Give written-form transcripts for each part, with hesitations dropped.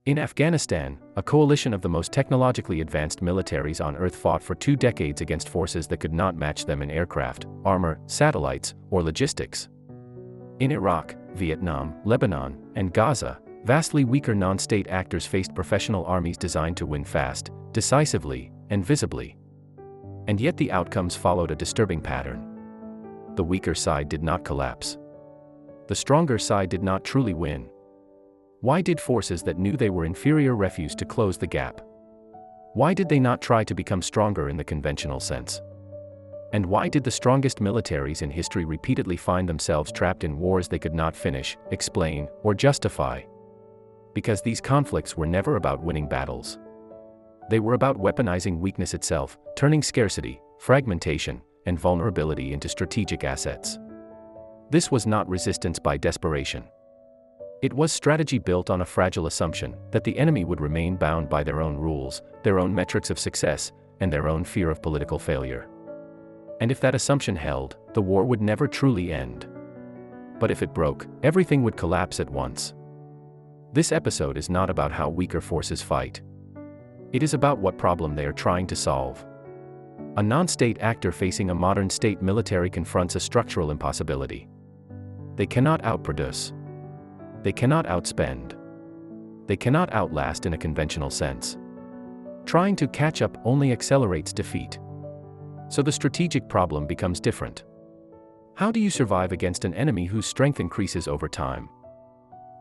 In Afghanistan, a coalition of the most technologically advanced militaries on Earth fought for 2 decades against forces that could not match them in aircraft, armor, satellites, or logistics. In Iraq, Vietnam, Lebanon, and Gaza, vastly weaker non-state actors faced professional armies designed to win fast, decisively, and visibly. And yet the outcomes followed a disturbing pattern. The weaker side did not collapse. The stronger side did not truly win. Why did forces that knew they were inferior refuse to close the gap? Why did they not try to become stronger in the conventional sense? And why did the strongest militaries in history repeatedly find themselves trapped in wars they could not finish, explain, or justify? Because these conflicts were never about winning battles. They were about weaponizing weakness itself, turning scarcity, fragmentation, and vulnerability into strategic assets. This was not resistance by desperation. It was strategy built on a fragile assumption that the enemy would remain bound by their own rules, their own metrics of success, and their own fear of political failure. And if that assumption held, the war would never truly end. But if it broke, everything would collapse at once. This episode is not about how weaker forces fight. It is about what problem they are trying to solve. A non-state actor facing a modern state military confronts a structural impossibility. They cannot outproduce. They cannot outspend. They cannot outlast in a conventional sense. Trying to catch up only accelerates defeat. So the strategic problem becomes different. How do you survive against an enemy whose strength increases over time?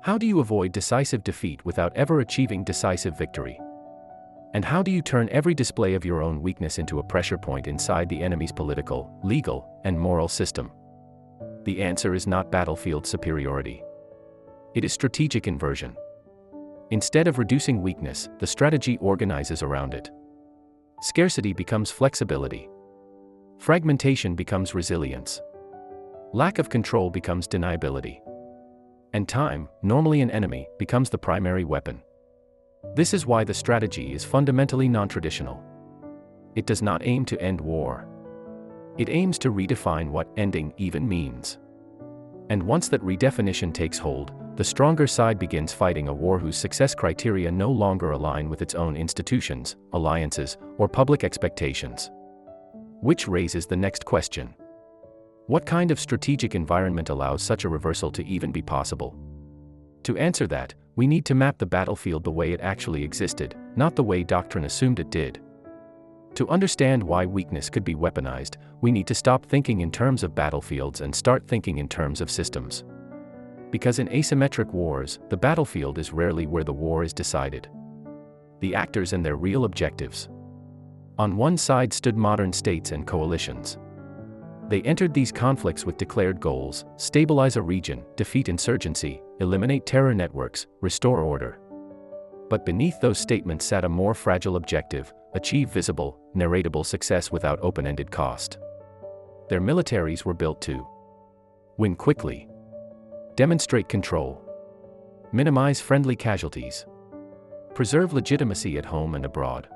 How do you avoid decisive defeat without ever achieving decisive victory? And how do you turn every display of your own weakness into a pressure point inside the enemy's political, legal, and moral system? The answer is not battlefield superiority. It is strategic inversion. Instead of reducing weakness, the strategy organizes around it. Scarcity becomes flexibility. Fragmentation becomes resilience. Lack of control becomes deniability. And time, normally an enemy, becomes the primary weapon. This is why the strategy is fundamentally non-traditional. It does not aim to end war. It aims to redefine what ending even means. And once that redefinition takes hold, the stronger side begins fighting a war whose success criteria no longer align with its own institutions, alliances, or public expectations. Which raises the next question. What kind of strategic environment allows such a reversal to even be possible? To answer that, we need to map the battlefield the way it actually existed, not the way doctrine assumed it did. To understand why weakness could be weaponized, we need to stop thinking in terms of battlefields and start thinking in terms of systems. Because in asymmetric wars, the battlefield is rarely where the war is decided. The actors and their real objectives. On one side stood modern states and coalitions. They entered these conflicts with declared goals: stabilize a region, defeat insurgency, eliminate terror networks, restore order. But beneath those statements sat a more fragile objective: achieve visible, narratable success without open-ended cost. Their militaries were built to win quickly, demonstrate control, minimize friendly casualties, preserve legitimacy at home and abroad.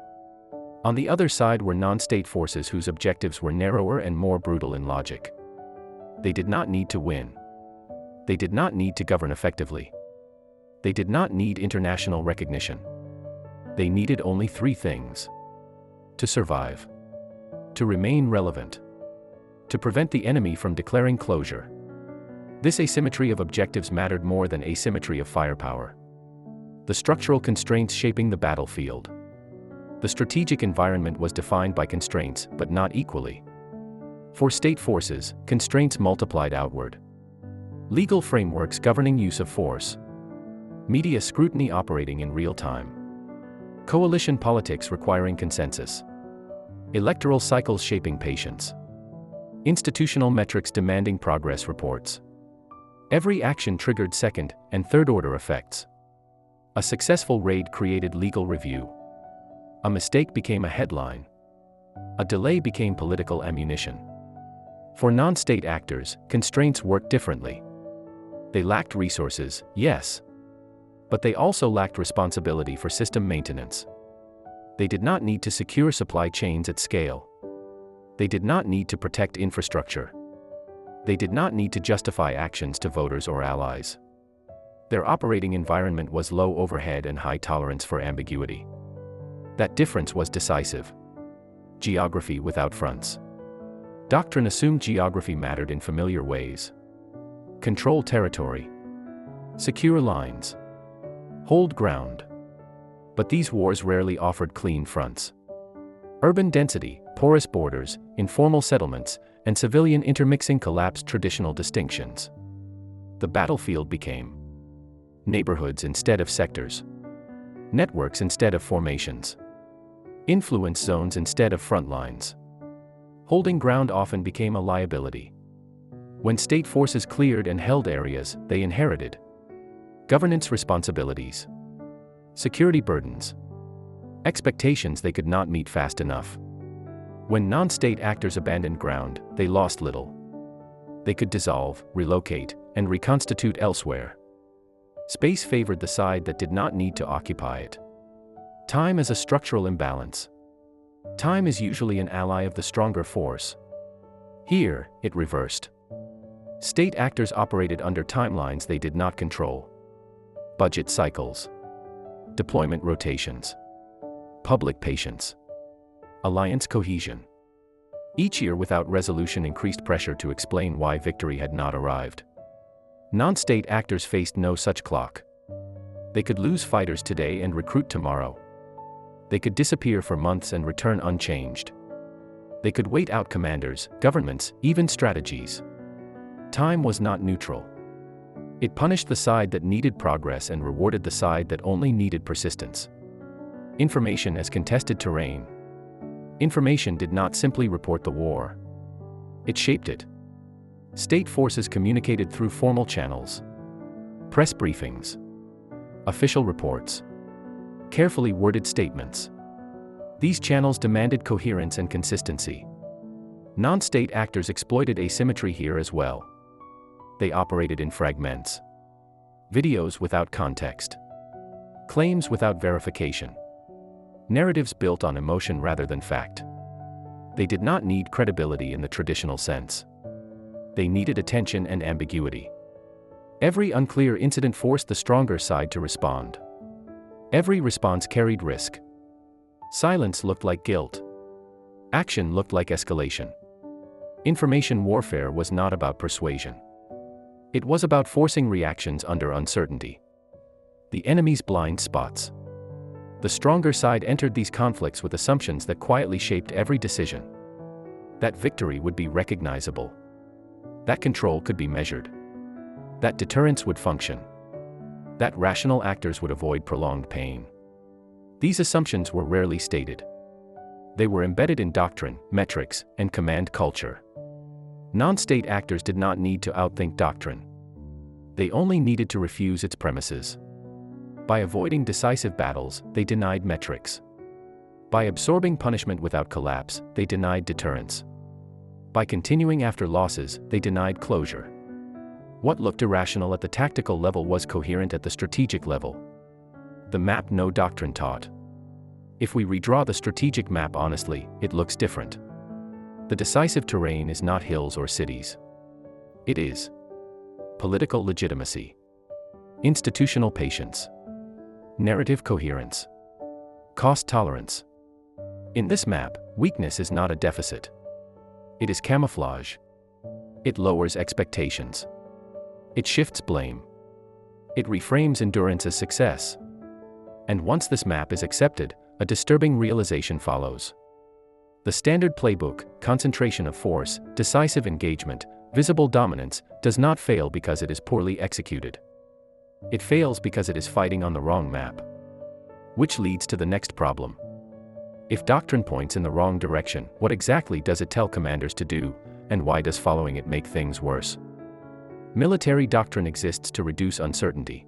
On the other side were non-state forces whose objectives were narrower and more brutal in logic. They did not need to win. They did not need to govern effectively. They did not need international recognition. They needed only 3 things: to survive, to remain relevant, to prevent the enemy from declaring closure. This asymmetry of objectives mattered more than asymmetry of firepower. The structural constraints shaping the battlefield. The strategic environment was defined by constraints, but not equally. For state forces, constraints multiplied outward. Legal frameworks governing use of force. Media scrutiny operating in real time. Coalition politics requiring consensus. Electoral cycles shaping patience. Institutional metrics demanding progress reports. Every action triggered second and third order effects. A successful raid created legal review. A mistake became a headline. A delay became political ammunition. For non-state actors, constraints worked differently. They lacked resources, yes. But they also lacked responsibility for system maintenance. They did not need to secure supply chains at scale. They did not need to protect infrastructure. They did not need to justify actions to voters or allies. Their operating environment was low overhead and high tolerance for ambiguity. That difference was decisive. Geography without fronts. Doctrine assumed geography mattered in familiar ways. Control territory. Secure lines. Hold ground. But these wars rarely offered clean fronts. Urban density, porous borders, informal settlements, and civilian intermixing collapsed traditional distinctions. The battlefield became neighborhoods instead of sectors, networks instead of formations, influence zones instead of front lines. Holding ground often became a liability. When state forces cleared and held areas, they inherited governance responsibilities, security burdens, expectations they could not meet fast enough. When non-state actors abandoned ground, they lost little. They could dissolve, relocate, and reconstitute elsewhere. Space favored the side that did not need to occupy it. Time is a structural imbalance. Time is usually an ally of the stronger force. Here, it reversed. State actors operated under timelines they did not control. Budget cycles. Deployment rotations. Public patience. Alliance cohesion. Each year without resolution increased pressure to explain why victory had not arrived. Non-state actors faced no such clock. They could lose fighters today and recruit tomorrow. They could disappear for months and return unchanged. They could wait out commanders, governments, even strategies. Time was not neutral. It punished the side that needed progress and rewarded the side that only needed persistence. Information as contested terrain. Information did not simply report the war. It shaped it. State forces communicated through formal channels. Press briefings. Official reports. Carefully worded statements. These channels demanded coherence and consistency. Non-state actors exploited asymmetry here as well. They operated in fragments. Videos without context. Claims without verification. Narratives built on emotion rather than fact. They did not need credibility in the traditional sense. They needed attention and ambiguity. Every unclear incident forced the stronger side to respond. Every response carried risk. Silence looked like guilt. Action looked like escalation. Information warfare was not about persuasion. It was about forcing reactions under uncertainty. The enemy's blind spots. The stronger side entered these conflicts with assumptions that quietly shaped every decision. That victory would be recognizable. That control could be measured. That deterrence would function. That rational actors would avoid prolonged pain. These assumptions were rarely stated. They were embedded in doctrine, metrics, and command culture. Non-state actors did not need to outthink doctrine. They only needed to refuse its premises. By avoiding decisive battles, they denied metrics. By absorbing punishment without collapse, they denied deterrence. By continuing after losses, they denied closure. What looked irrational at the tactical level was coherent at the strategic level. The map no doctrine taught. If we redraw the strategic map honestly, it looks different. The decisive terrain is not hills or cities. It is political legitimacy, institutional patience, narrative coherence, cost tolerance. In this map, weakness is not a deficit. It is camouflage. It lowers expectations. It shifts blame. It reframes endurance as success. And once this map is accepted, a disturbing realization follows. The standard playbook, concentration of force, decisive engagement, visible dominance, does not fail because it is poorly executed. It fails because it is fighting on the wrong map. Which leads to the next problem. If doctrine points in the wrong direction, what exactly does it tell commanders to do, and why does following it make things worse? Military doctrine exists to reduce uncertainty.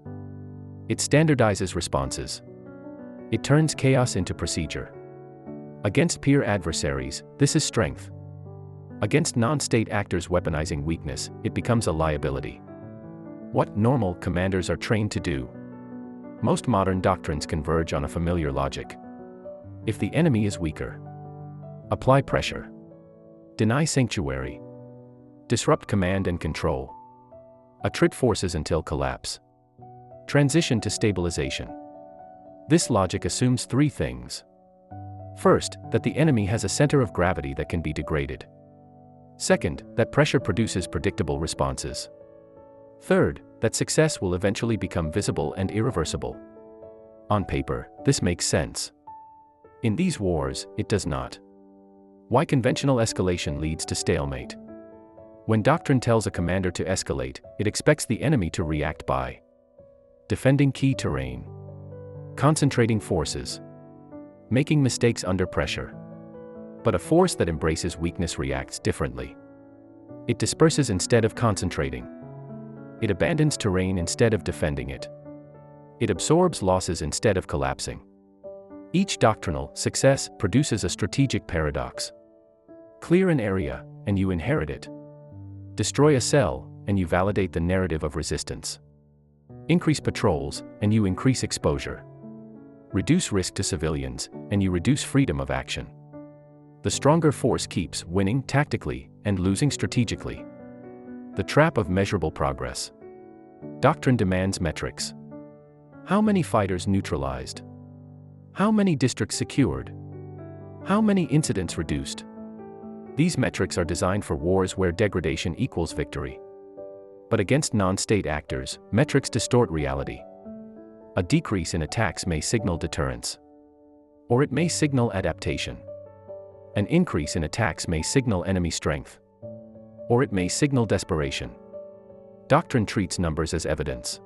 It standardizes responses. It turns chaos into procedure. Against peer adversaries, this is strength. Against non-state actors weaponizing weakness, it becomes a liability. What normal commanders are trained to do? Most modern doctrines converge on a familiar logic. If the enemy is weaker, apply pressure. Deny sanctuary. Disrupt command and control. Attrit forces until collapse. Transition to stabilization. This logic assumes three things. First, that the enemy has a center of gravity that can be degraded. Second, that pressure produces predictable responses. Third, that success will eventually become visible and irreversible. On paper, this makes sense. In these wars, it does not. Why conventional escalation leads to stalemate? When doctrine tells a commander to escalate, it expects the enemy to react by defending key terrain, concentrating forces, making mistakes under pressure. But a force that embraces weakness reacts differently. It disperses instead of concentrating. It abandons terrain instead of defending it. It absorbs losses instead of collapsing. Each doctrinal success produces a strategic paradox. Clear an area, and you inherit it. Destroy a cell, and you validate the narrative of resistance. Increase patrols, and you increase exposure. Reduce risk to civilians, and you reduce freedom of action. The stronger force keeps winning tactically and losing strategically. The trap of measurable progress. Doctrine demands metrics. How many fighters neutralized? How many districts secured? How many incidents reduced? These metrics are designed for wars where degradation equals victory. But against non-state actors, metrics distort reality. A decrease in attacks may signal deterrence. Or it may signal adaptation. An increase in attacks may signal enemy strength. Or it may signal desperation. Doctrine treats numbers as evidence.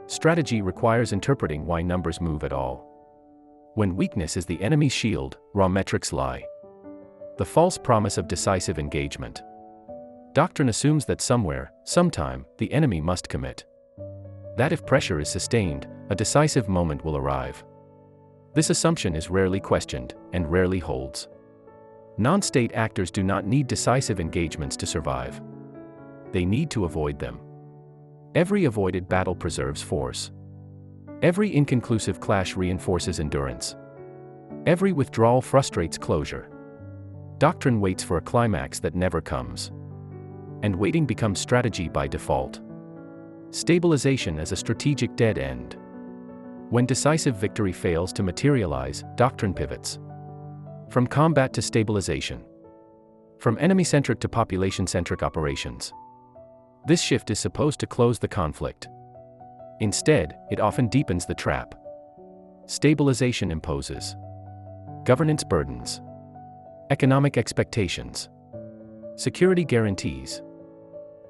Strategy requires interpreting why numbers move at all. When weakness is the enemy's shield, raw metrics lie. The false promise of decisive engagement. Doctrine assumes that somewhere, sometime, the enemy must commit. That if pressure is sustained, a decisive moment will arrive. This assumption is rarely questioned, and rarely holds. Non-state actors do not need decisive engagements to survive. They need to avoid them. Every avoided battle preserves force. Every inconclusive clash reinforces endurance. Every withdrawal frustrates closure. Doctrine waits for a climax that never comes. And waiting becomes strategy by default. Stabilization as a strategic dead end. When decisive victory fails to materialize, doctrine pivots. From combat to stabilization. From enemy-centric to population-centric operations. This shift is supposed to close the conflict. Instead, it often deepens the trap. Stabilization imposes governance burdens, economic expectations, security guarantees.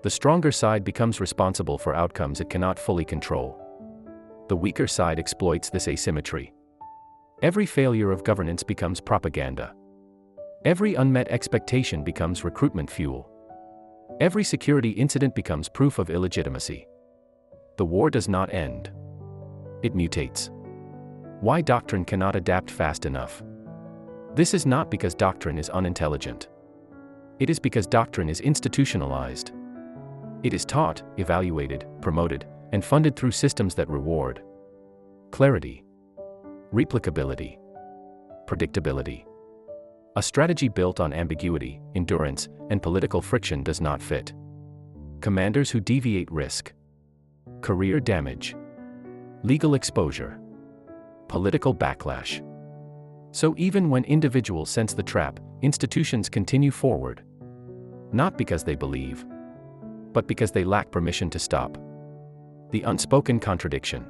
The stronger side becomes responsible for outcomes it cannot fully control. The weaker side exploits this asymmetry. Every failure of governance becomes propaganda. Every unmet expectation becomes recruitment fuel. Every security incident becomes proof of illegitimacy. The war does not end. It mutates. Why doctrine cannot adapt fast enough? This is not because doctrine is unintelligent. It is because doctrine is institutionalized. It is taught, evaluated, promoted, and funded through systems that reward clarity, replicability, predictability. A strategy built on ambiguity, endurance, and political friction does not fit. Commanders who deviate risk career damage, legal exposure, political backlash. So even when individuals sense the trap, institutions continue forward. Not because they believe, but because they lack permission to stop. The unspoken contradiction.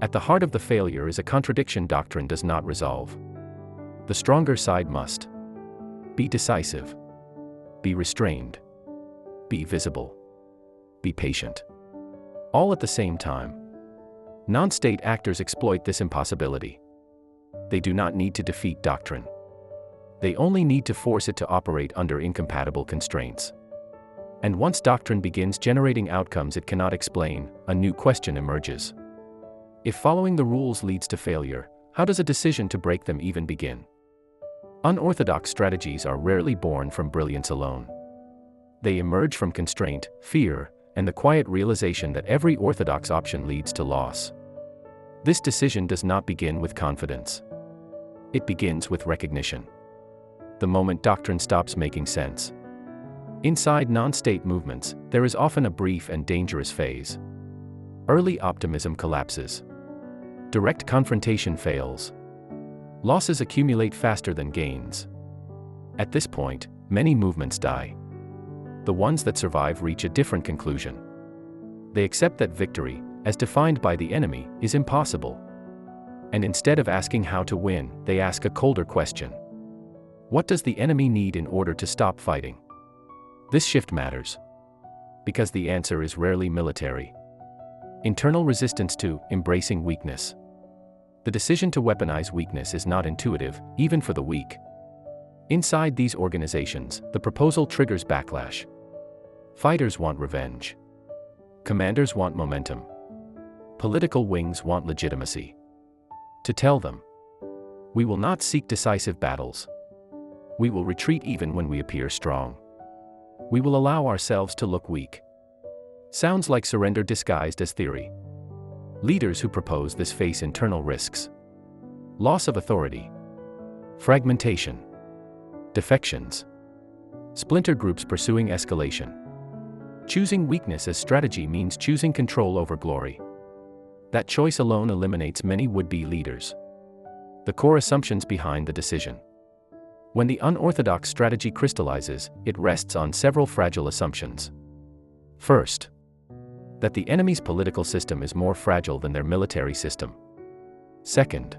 At the heart of the failure is a contradiction doctrine does not resolve. The stronger side must be decisive, be restrained, be visible, be patient. All at the same time. Non-state actors exploit this impossibility. They do not need to defeat doctrine. They only need to force it to operate under incompatible constraints. And once doctrine begins generating outcomes it cannot explain, a new question emerges. If following the rules leads to failure, how does a decision to break them even begin? Unorthodox strategies are rarely born from brilliance alone. They emerge from constraint, fear, and the quiet realization that every orthodox option leads to loss. This decision does not begin with confidence. It begins with recognition. The moment doctrine stops making sense. Inside non-state movements, there is often a brief and dangerous phase. Early optimism collapses. Direct confrontation fails. Losses accumulate faster than gains. At this point, many movements die. The ones that survive reach a different conclusion. They accept that victory, as defined by the enemy, is impossible. And instead of asking how to win, they ask a colder question. What does the enemy need in order to stop fighting? This shift matters. Because the answer is rarely military. Internal resistance to embracing weakness. The decision to weaponize weakness is not intuitive, even for the weak. Inside these organizations, the proposal triggers backlash. Fighters want revenge. Commanders want momentum. Political wings want legitimacy. To tell them, we will not seek decisive battles. We will retreat even when we appear strong. We will allow ourselves to look weak. Sounds like surrender disguised as theory. Leaders who propose this face internal risks. Loss of authority. Fragmentation. Defections. Splinter groups pursuing escalation. Choosing weakness as strategy means choosing control over glory. That choice alone eliminates many would-be leaders. The core assumptions behind the decision. When the unorthodox strategy crystallizes, it rests on several fragile assumptions. First, that the enemy's political system is more fragile than their military system. Second,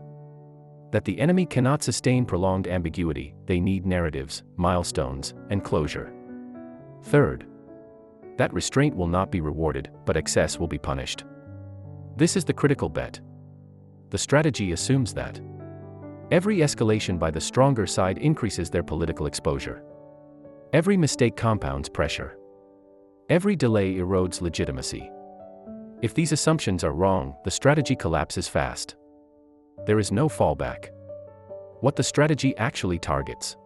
that the enemy cannot sustain prolonged ambiguity, they need narratives, milestones, and closure. Third, that restraint will not be rewarded, but excess will be punished. This is the critical bet. The strategy assumes that every escalation by the stronger side increases their political exposure. Every mistake compounds pressure. Every delay erodes legitimacy. If these assumptions are wrong, the strategy collapses fast. There is no fallback. What the strategy actually targets.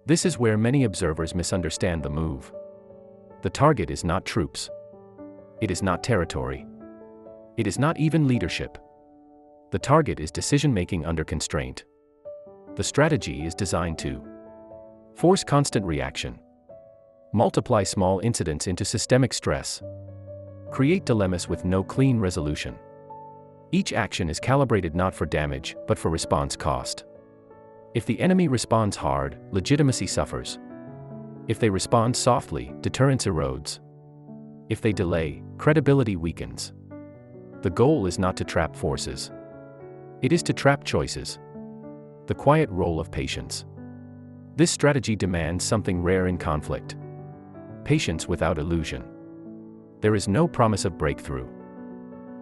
This is where many observers misunderstand the move. The target is not troops. It is not territory. It is not even leadership. The target is decision-making under constraint. The strategy is designed to force constant reaction, multiply small incidents into systemic stress, create dilemmas with no clean resolution. Each action is calibrated not for damage, but for response cost. If the enemy responds hard, legitimacy suffers. If they respond softly, deterrence erodes. If they delay, credibility weakens. The goal is not to trap forces. It is to trap choices. The quiet role of patience. This strategy demands something rare in conflict. Patience without illusion. There is no promise of breakthrough.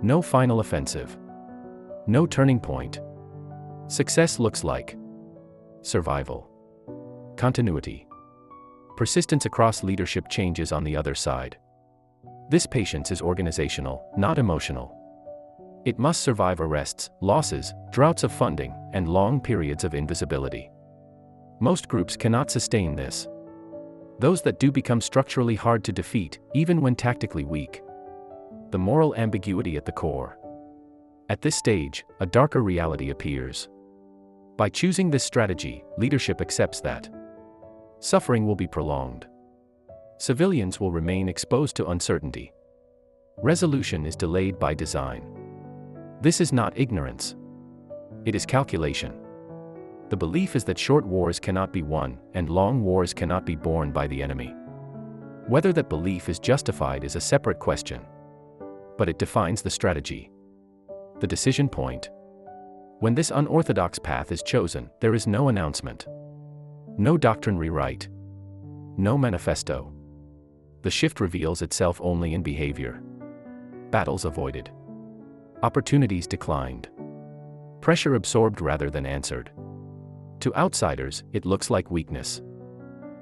No final offensive. No turning point. Success looks like survival. Continuity. Persistence across leadership changes on the other side. This patience is organizational, not emotional. It must survive arrests, losses, droughts of funding, and long periods of invisibility. Most groups cannot sustain this. Those that do become structurally hard to defeat, even when tactically weak. The moral ambiguity at the core. At this stage, a darker reality appears. By choosing this strategy, leadership accepts that suffering will be prolonged. Civilians will remain exposed to uncertainty. Resolution is delayed by design. This is not ignorance. It is calculation. The belief is that short wars cannot be won, and long wars cannot be borne by the enemy. Whether that belief is justified is a separate question. But it defines the strategy. The decision point. When this unorthodox path is chosen, there is no announcement. No doctrine rewrite. No manifesto. The shift reveals itself only in behavior. Battles avoided. Opportunities declined. Pressure absorbed rather than answered. To outsiders, it looks like weakness.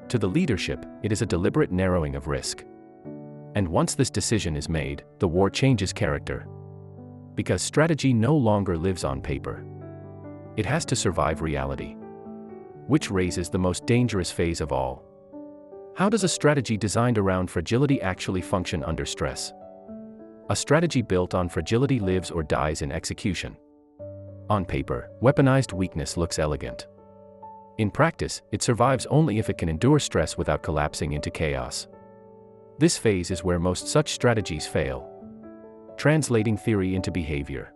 To the leadership, it is a deliberate narrowing of risk. And once this decision is made, the war changes character. Because strategy no longer lives on paper. It has to survive reality. Which raises the most dangerous phase of all. How does a strategy designed around fragility actually function under stress? A strategy built on fragility lives or dies in execution. On paper, weaponized weakness looks elegant. In practice, it survives only if it can endure stress without collapsing into chaos. This phase is where most such strategies fail. translating theory into behavior.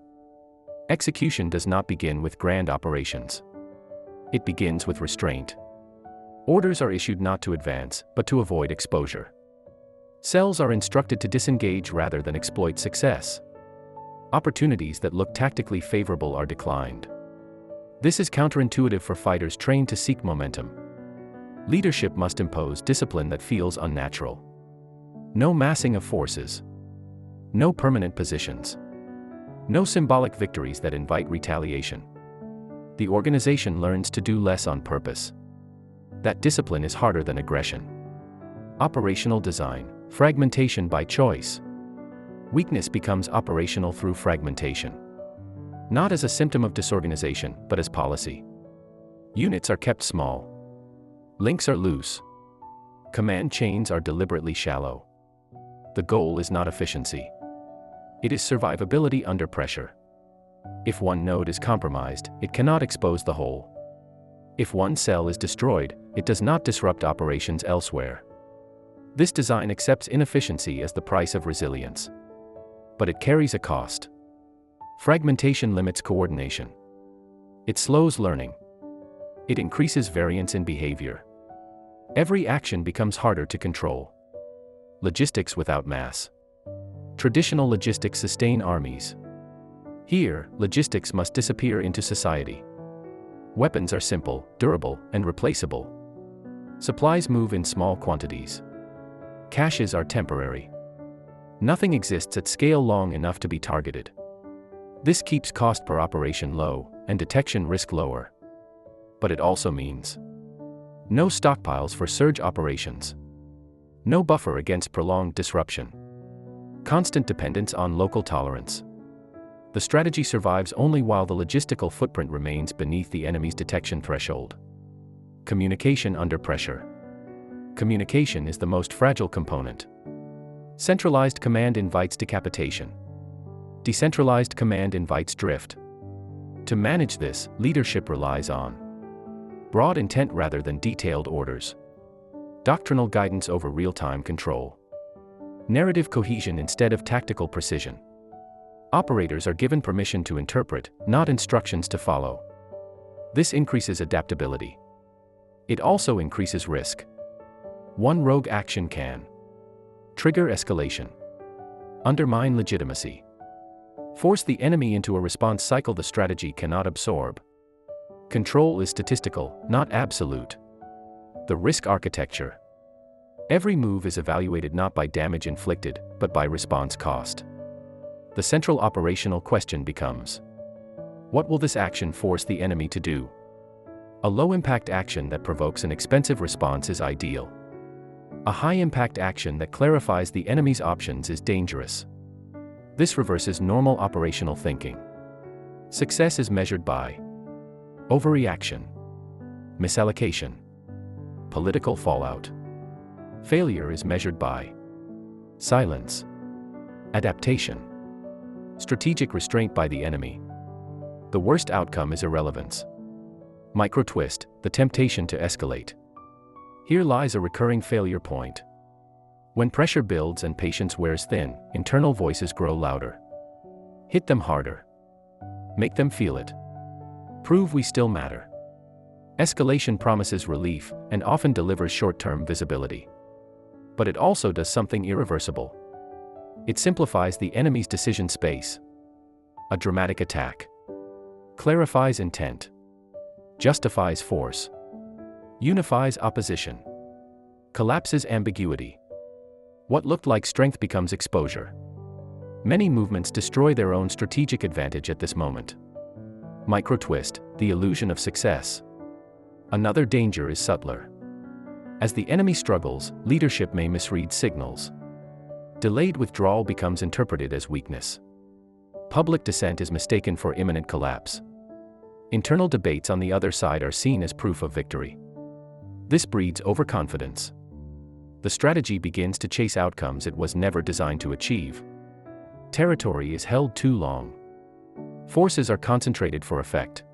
Execution does not begin with grand operations. It begins with restraint. Orders are issued not to advance, but to avoid exposure. Cells are instructed to disengage rather than exploit success. Opportunities that look tactically favorable are declined. This is counterintuitive for fighters trained to seek momentum. Leadership must impose discipline that feels unnatural. No massing of forces. No permanent positions. No symbolic victories that invite retaliation. The organization learns to do less on purpose. That discipline is harder than aggression. Operational design, fragmentation by choice. Weakness becomes operational through fragmentation. Not as a symptom of disorganization, but as policy. Units are kept small. Links are loose. Command chains are deliberately shallow. The goal is not efficiency. It is survivability under pressure. If one node is compromised, it cannot expose the whole. If one cell is destroyed, it does not disrupt operations elsewhere. This design accepts inefficiency as the price of resilience. But it carries a cost. Fragmentation limits coordination. It slows learning. It increases variance in behavior. Every action becomes harder to control. Logistics without mass. Traditional logistics sustain armies. Here, logistics must disappear into society. Weapons are simple, durable, and replaceable. Supplies move in small quantities. Caches are temporary. Nothing exists at scale long enough to be targeted. This keeps cost per operation low, and detection risk lower. But it also means no stockpiles for surge operations. No buffer against prolonged disruption. Constant dependence on local tolerance. The strategy survives only while the logistical footprint remains beneath the enemy's detection threshold. Communication under pressure. Communication is the most fragile component. Centralized command invites decapitation. Decentralized command invites drift. To manage this, leadership relies on broad intent rather than detailed orders. Doctrinal guidance over real-time control. Narrative cohesion instead of tactical precision. Operators are given permission to interpret, not instructions to follow. This increases adaptability. It also increases risk. One rogue action can trigger escalation. Undermine legitimacy. Force the enemy into a response cycle the strategy cannot absorb. Control is statistical, not absolute. The risk architecture. Every move is evaluated not by damage inflicted, but by response cost. The central operational question becomes: what will this action force the enemy to do? A low-impact action that provokes an expensive response is ideal. A high-impact action that clarifies the enemy's options is dangerous. This reverses normal operational thinking. Success is measured by overreaction, misallocation, political fallout. Failure is measured by silence, adaptation, strategic restraint by the enemy. The worst outcome is irrelevance. Micro-twist, the temptation to escalate. Here lies a recurring failure point. When pressure builds and patience wears thin, internal voices grow louder. Hit them harder. Make them feel it. Prove we still matter. Escalation promises relief and often delivers short-term visibility. But it also does something irreversible. It simplifies the enemy's decision space. A dramatic attack clarifies intent, justifies force, unifies opposition, collapses ambiguity. What looked like strength becomes exposure. Many movements destroy their own strategic advantage at this moment. Micro-twist, the illusion of success. Another danger is subtler. As the enemy struggles, leadership may misread signals. Delayed withdrawal becomes interpreted as weakness. Public dissent is mistaken for imminent collapse. Internal debates on the other side are seen as proof of victory. This breeds overconfidence. The strategy begins to chase outcomes it was never designed to achieve. Territory is held too long. Forces are concentrated for effect.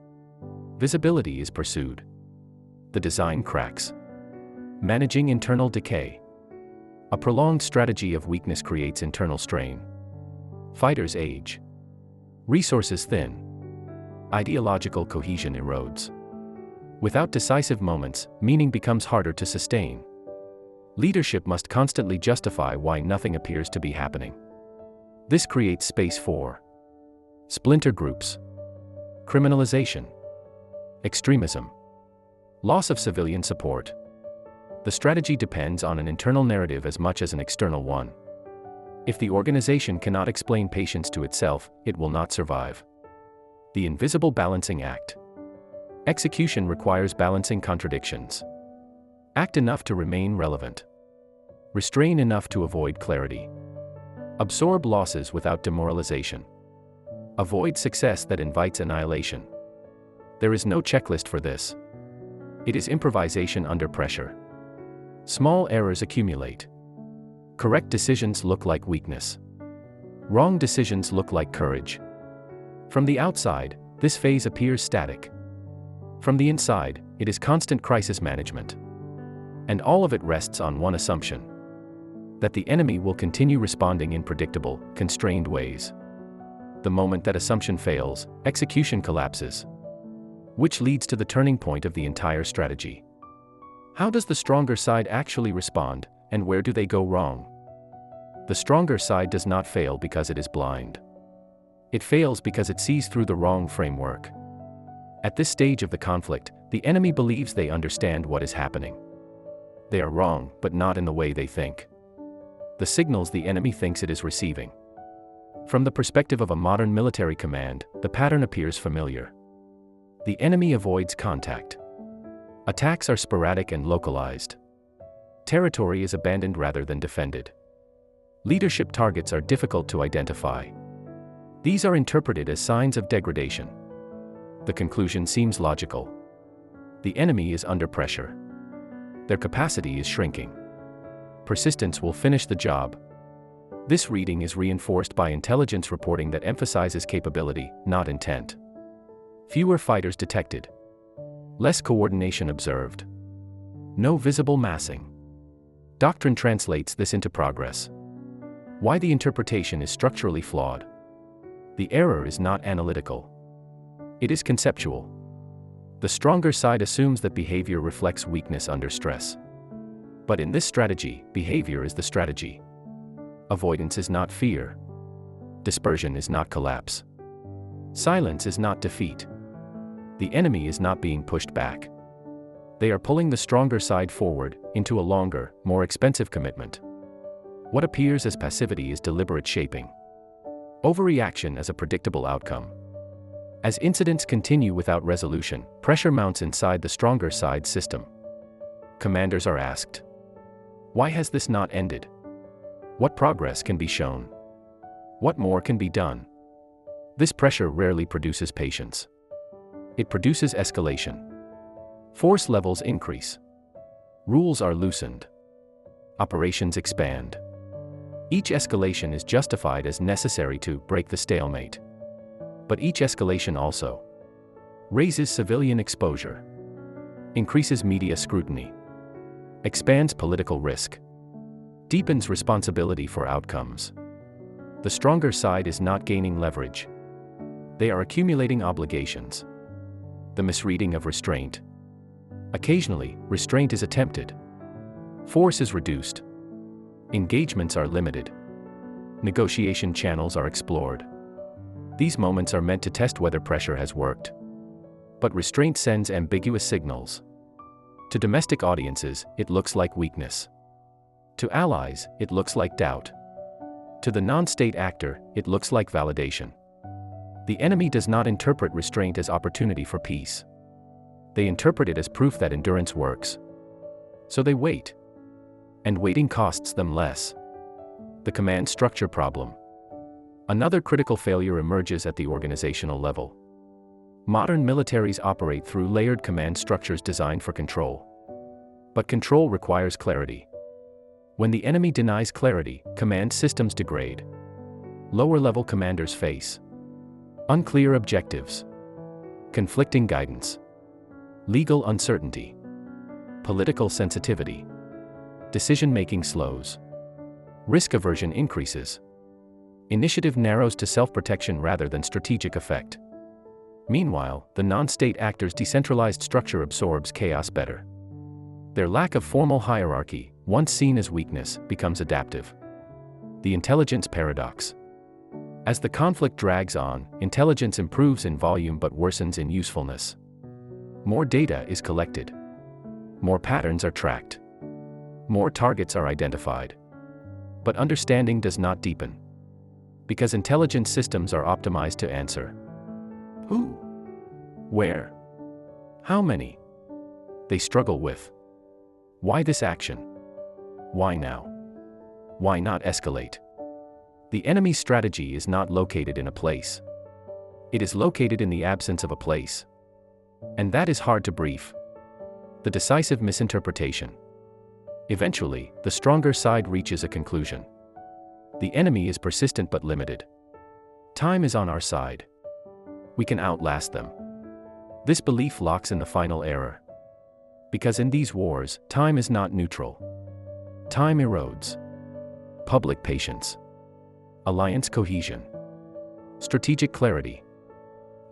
Visibility is pursued. The design cracks. Managing internal decay. A prolonged strategy of weakness creates internal strain. Fighters age. Resources thin. Ideological cohesion erodes. Without decisive moments, meaning becomes harder to sustain. Leadership must constantly justify why nothing appears to be happening. This creates space for splinter groups, criminalization, extremism, loss of civilian support. The strategy depends on an internal narrative as much as an external one. If the organization cannot explain patience to itself, it will not survive. The invisible balancing act. Execution requires balancing contradictions. Act enough to remain relevant. Restrain enough to avoid clarity. Absorb losses without demoralization. Avoid success that invites annihilation. There is no checklist for this. It is improvisation under pressure. Small errors accumulate. Correct decisions look like weakness. Wrong decisions look like courage. From the outside, this phase appears static. From the inside, it is constant crisis management. And all of it rests on one assumption: that the enemy will continue responding in predictable, constrained ways. The moment that assumption fails, execution collapses. Which leads to the turning point of the entire strategy. How does the stronger side actually respond, and where do they go wrong? The stronger side does not fail because it is blind. It fails because it sees through the wrong framework. At this stage of the conflict, the enemy believes they understand what is happening. They are wrong, but not in the way they think. The signals the enemy thinks it is receiving. From the perspective of a modern military command, the pattern appears familiar. The enemy avoids contact. Attacks are sporadic and localized. Territory is abandoned rather than defended. Leadership targets are difficult to identify. These are interpreted as signs of degradation. The conclusion seems logical. The enemy is under pressure. Their capacity is shrinking. Persistence will finish the job. This reading is reinforced by intelligence reporting that emphasizes capability, not intent. Fewer fighters detected. Less coordination observed. No visible massing. Doctrine translates this into progress. Why the interpretation is structurally flawed. The error is not analytical. It is conceptual. The stronger side assumes that behavior reflects weakness under stress. But in this strategy, behavior is the strategy. Avoidance is not fear. Dispersion is not collapse. Silence is not defeat. The enemy is not being pushed back. They are pulling the stronger side forward, into a longer, more expensive commitment. What appears as passivity is deliberate shaping. Overreaction as a predictable outcome. As incidents continue without resolution, pressure mounts inside the stronger side system. Commanders are asked, why has this not ended? What progress can be shown? What more can be done? This pressure rarely produces patience. It produces escalation. Force levels increase. Rules are loosened. Operations expand. Each escalation is justified as necessary to break the stalemate. But each escalation also raises civilian exposure, increases media scrutiny, expands political risk, deepens responsibility for outcomes. The stronger side is not gaining leverage. They are accumulating obligations. The misreading of restraint. Occasionally, restraint is attempted. Force is reduced. Engagements are limited. Negotiation channels are explored. These moments are meant to test whether pressure has worked. But restraint sends ambiguous signals. To domestic audiences, it looks like weakness. To allies, it looks like doubt. To the non-state actor, it looks like validation. The enemy does not interpret restraint as opportunity for peace. They interpret it as proof that endurance works. So they wait. And waiting costs them less. The command structure problem. Another critical failure emerges at the organizational level. Modern militaries operate through layered command structures designed for control. But control requires clarity. When the enemy denies clarity, command systems degrade. Lower-level commanders face unclear objectives, conflicting guidance, legal uncertainty, political sensitivity. Decision-making slows. Risk aversion increases. Initiative narrows to self-protection rather than strategic effect. Meanwhile, the non-state actors' decentralized structure absorbs chaos better. Their lack of formal hierarchy, once seen as weakness, becomes adaptive. The intelligence paradox. As the conflict drags on, intelligence improves in volume but worsens in usefulness. More data is collected. More patterns are tracked. More targets are identified. But understanding does not deepen. Because intelligence systems are optimized to answer who, where, how many. They struggle with why this action? Why now? Why not escalate? The enemy's strategy is not located in a place. It is located in the absence of a place. And that is hard to brief. The decisive misinterpretation. Eventually, the stronger side reaches a conclusion. The enemy is persistent but limited. Time is on our side. We can outlast them. This belief locks in the final error. Because in these wars, time is not neutral. Time erodes. Public patience. Alliance cohesion. Strategic clarity.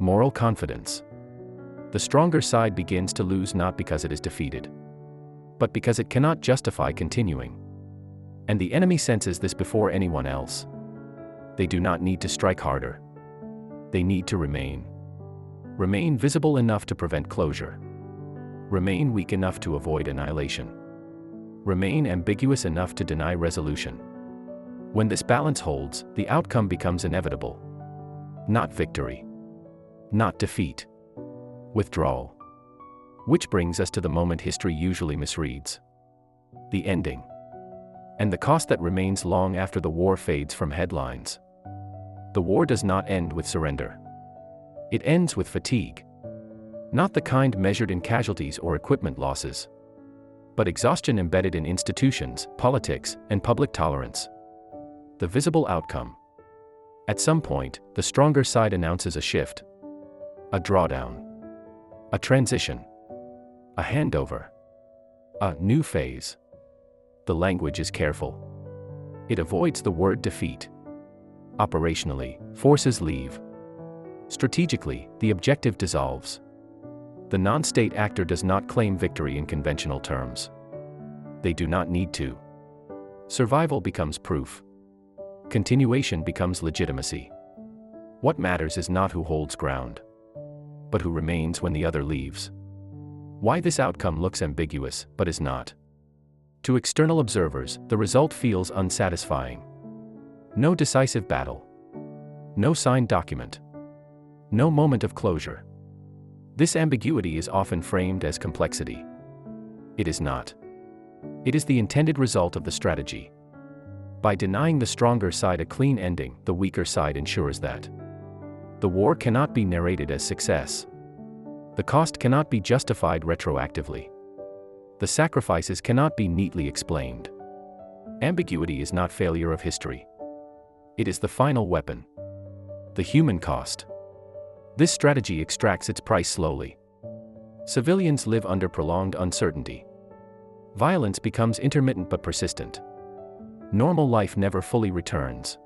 Moral confidence. The stronger side begins to lose not because it is defeated, but because it cannot justify continuing. And the enemy senses this before anyone else. They do not need to strike harder. They need to remain. Remain visible enough to prevent closure. Remain weak enough to avoid annihilation. Remain ambiguous enough to deny resolution. When this balance holds, the outcome becomes inevitable. Not victory. Not defeat. Withdrawal. Which brings us to the moment history usually misreads. The ending. And the cost that remains long after the war fades from headlines. The war does not end with surrender. It ends with fatigue. Not the kind measured in casualties or equipment losses, but exhaustion embedded in institutions, politics, and public tolerance. The visible outcome. At some point, the stronger side announces a shift. A drawdown. A transition. A handover. A new phase. The language is careful. It avoids the word defeat. Operationally, forces leave. Strategically, the objective dissolves. The non-state actor does not claim victory in conventional terms. They do not need to. Survival becomes proof. Continuation becomes legitimacy. What matters is not who holds ground, but who remains when the other leaves. Why this outcome looks ambiguous, but is not. To external observers, the result feels unsatisfying. No decisive battle. No signed document. No moment of closure. This ambiguity is often framed as complexity. It is not. It is the intended result of the strategy. By denying the stronger side a clean ending, the weaker side ensures that the war cannot be narrated as success. The cost cannot be justified retroactively. The sacrifices cannot be neatly explained. Ambiguity is not failure of history. It is the final weapon. The human cost. This strategy extracts its price slowly. Civilians live under prolonged uncertainty. Violence becomes intermittent but persistent. Normal life never fully returns.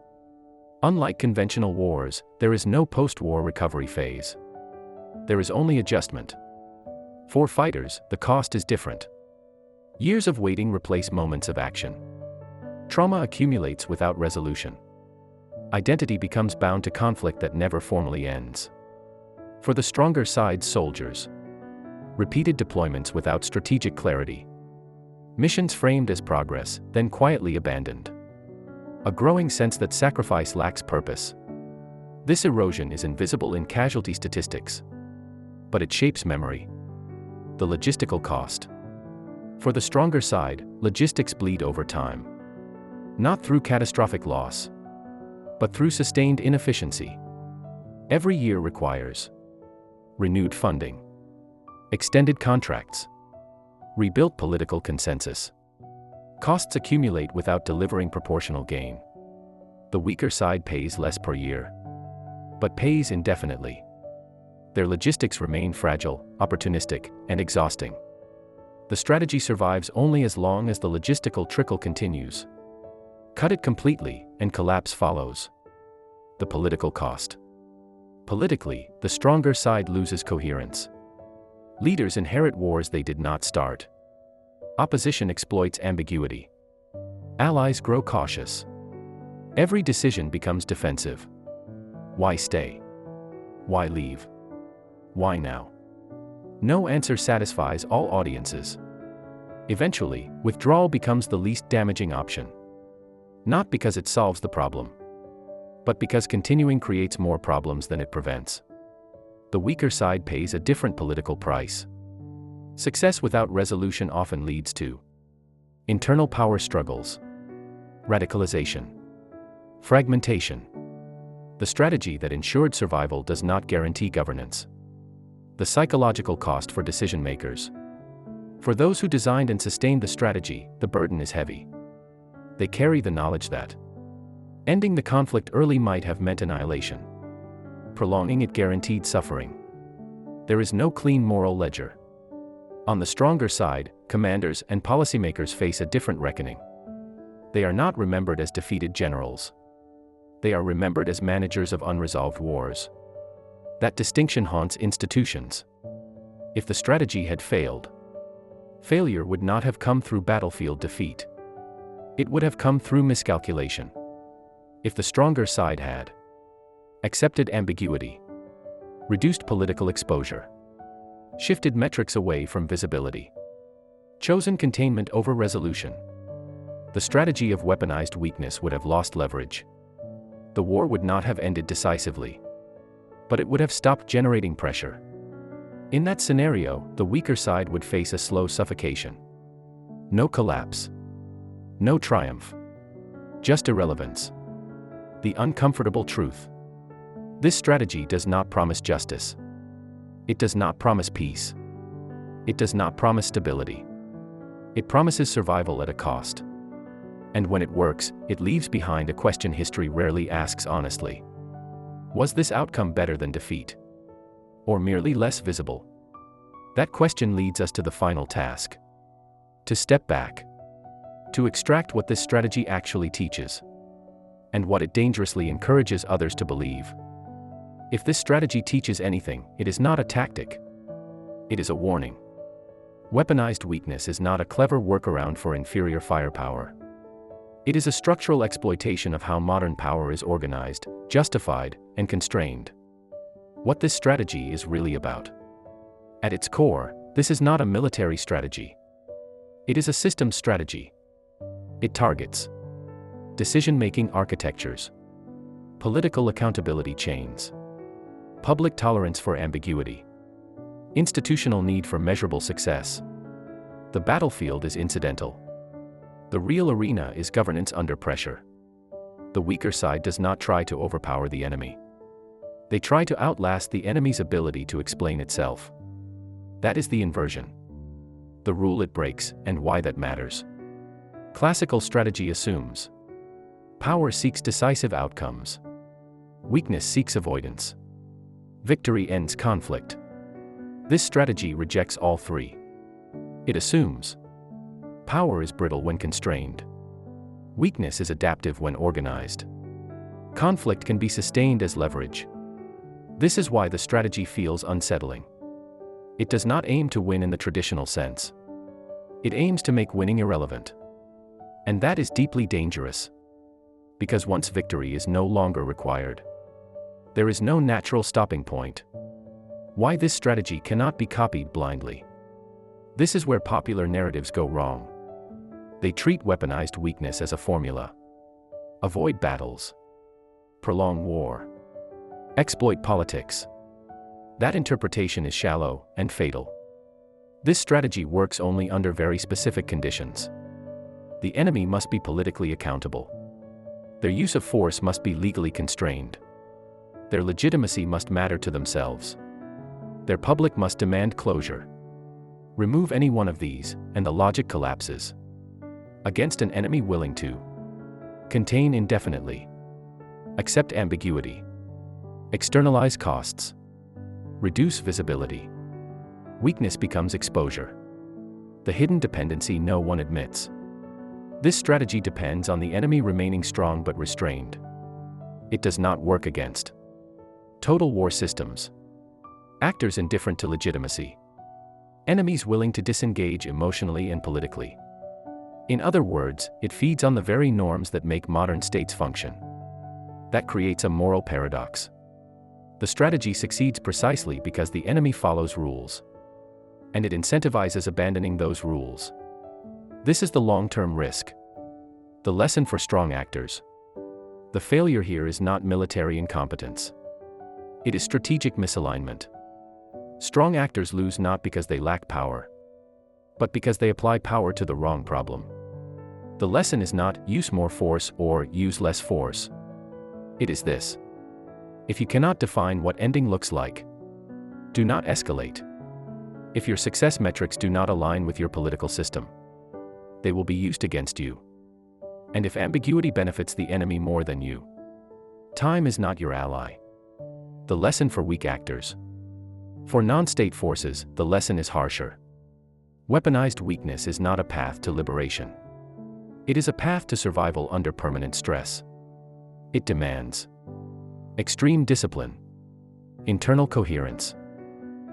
Unlike conventional wars, there is no post-war recovery phase. There is only adjustment. For fighters, the cost is different. Years of waiting replace moments of action. Trauma accumulates without resolution. Identity becomes bound to conflict that never formally ends. For the stronger side's soldiers, repeated deployments without strategic clarity. Missions framed as progress, then quietly abandoned. A growing sense that sacrifice lacks purpose. This erosion is invisible in casualty statistics, but it shapes memory. The logistical cost. For the stronger side, logistics bleed over time. Not through catastrophic loss, but through sustained inefficiency. Every year requires renewed funding, extended contracts, rebuilt political consensus. Costs accumulate without delivering proportional gain. The weaker side pays less per year, but pays indefinitely. Their logistics remain fragile, opportunistic, and exhausting. The strategy survives only as long as the logistical trickle continues. Cut it completely, and collapse follows. The political cost. Politically, the stronger side loses coherence. Leaders inherit wars they did not start. Opposition exploits ambiguity. Allies grow cautious. Every decision becomes defensive. Why stay? Why leave? Why now? No answer satisfies all audiences. Eventually, withdrawal becomes the least damaging option. Not because it solves the problem, but because continuing creates more problems than it prevents. The weaker side pays a different political price. Success without resolution often leads to internal power struggles, radicalization, fragmentation. The strategy that ensured survival does not guarantee governance. The psychological cost for decision makers. For those who designed and sustained the strategy, the burden is heavy. They carry the knowledge that ending the conflict early might have meant annihilation. Prolonging it guaranteed suffering. There is no clean moral ledger. On the stronger side, commanders and policymakers face a different reckoning. They are not remembered as defeated generals. They are remembered as managers of unresolved wars. That distinction haunts institutions. If the strategy had failed, failure would not have come through battlefield defeat. It would have come through miscalculation. If the stronger side had accepted ambiguity, reduced political exposure, shifted metrics away from visibility, chosen containment over resolution, the strategy of weaponized weakness would have lost leverage. The war would not have ended decisively, but it would have stopped generating pressure. In that scenario, the weaker side would face a slow suffocation. No collapse. No triumph. Just irrelevance. The uncomfortable truth. This strategy does not promise justice. It does not promise peace. It does not promise stability. It promises survival at a cost. And when it works, it leaves behind a question history rarely asks honestly. Was this outcome better than defeat? Or merely less visible? That question leads us to the final task. To step back. To extract what this strategy actually teaches. And what it dangerously encourages others to believe. If this strategy teaches anything, it is not a tactic. It is a warning. Weaponized weakness is not a clever workaround for inferior firepower. It is a structural exploitation of how modern power is organized, justified, and constrained. What this strategy is really about. At its core, this is not a military strategy. It is a systems strategy. It targets decision-making architectures, political accountability chains, public tolerance for ambiguity, institutional need for measurable success. The battlefield is incidental. The real arena is governance under pressure. The weaker side does not try to overpower the enemy. They try to outlast the enemy's ability to explain itself. That is the inversion. The rule it breaks, and why that matters. Classical strategy assumes power seeks decisive outcomes. Weakness seeks avoidance. Victory ends conflict. This strategy rejects all three. It assumes power is brittle when constrained. Weakness is adaptive when organized. Conflict can be sustained as leverage. This is why the strategy feels unsettling. It does not aim to win in the traditional sense. It aims to make winning irrelevant. And that is deeply dangerous. Because once victory is no longer required, there is no natural stopping point. Why this strategy cannot be copied blindly. This is where popular narratives go wrong. They treat weaponized weakness as a formula. Avoid battles. Prolong war. Exploit politics. That interpretation is shallow and fatal. This strategy works only under very specific conditions. The enemy must be politically accountable. Their use of force must be legally constrained. Their legitimacy must matter to themselves. Their public must demand closure. Remove any one of these, and the logic collapses. Against an enemy willing to contain indefinitely, accept ambiguity, externalize costs, reduce visibility, weakness becomes exposure. The hidden dependency no one admits. This strategy depends on the enemy remaining strong but restrained. It does not work against total war systems, actors indifferent to legitimacy, enemies willing to disengage emotionally and politically. In other words, it feeds on the very norms that make modern states function. That creates a moral paradox. The strategy succeeds precisely because the enemy follows rules, and it incentivizes abandoning those rules. This is the long-term risk. The lesson for strong actors. The failure here is not military incompetence. It is strategic misalignment. Strong actors lose not because they lack power, but because they apply power to the wrong problem. The lesson is not use more force or use less force. It is this: if you cannot define what ending looks like, do not escalate. If your success metrics do not align with your political system, they will be used against you. And if ambiguity benefits the enemy more than you, time is not your ally. The lesson for weak actors. For non-state forces, the lesson is harsher. Weaponized weakness is not a path to liberation. It is a path to survival under permanent stress. It demands extreme discipline, internal coherence,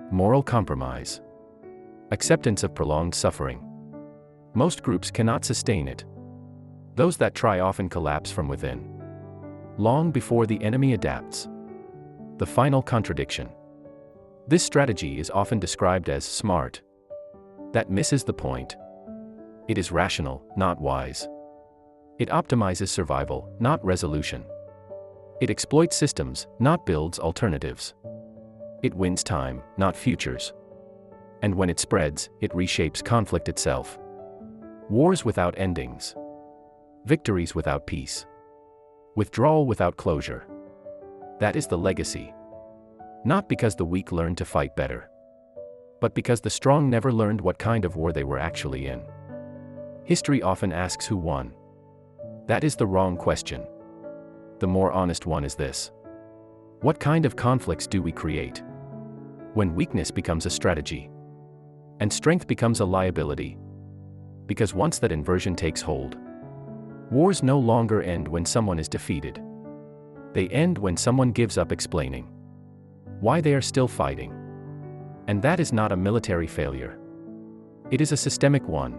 moral compromise, acceptance of prolonged suffering. Most groups cannot sustain it. Those that try often collapse from within, long before the enemy adapts. The final contradiction. This strategy is often described as smart. That misses the point. It is rational, not wise. It optimizes survival, not resolution. It exploits systems, not builds alternatives. It wins time, not futures. And when it spreads, it reshapes conflict itself. Wars without endings. Victories without peace. Withdrawal without closure. That is the legacy. Not because the weak learned to fight better, but because the strong never learned what kind of war they were actually in. History often asks who won. That is the wrong question. The more honest one is this: what kind of conflicts do we create when weakness becomes a strategy and strength becomes a liability? Because once that inversion takes hold, wars no longer end when someone is defeated. They end when someone gives up explaining why they are still fighting. And that is not a military failure. It is a systemic one.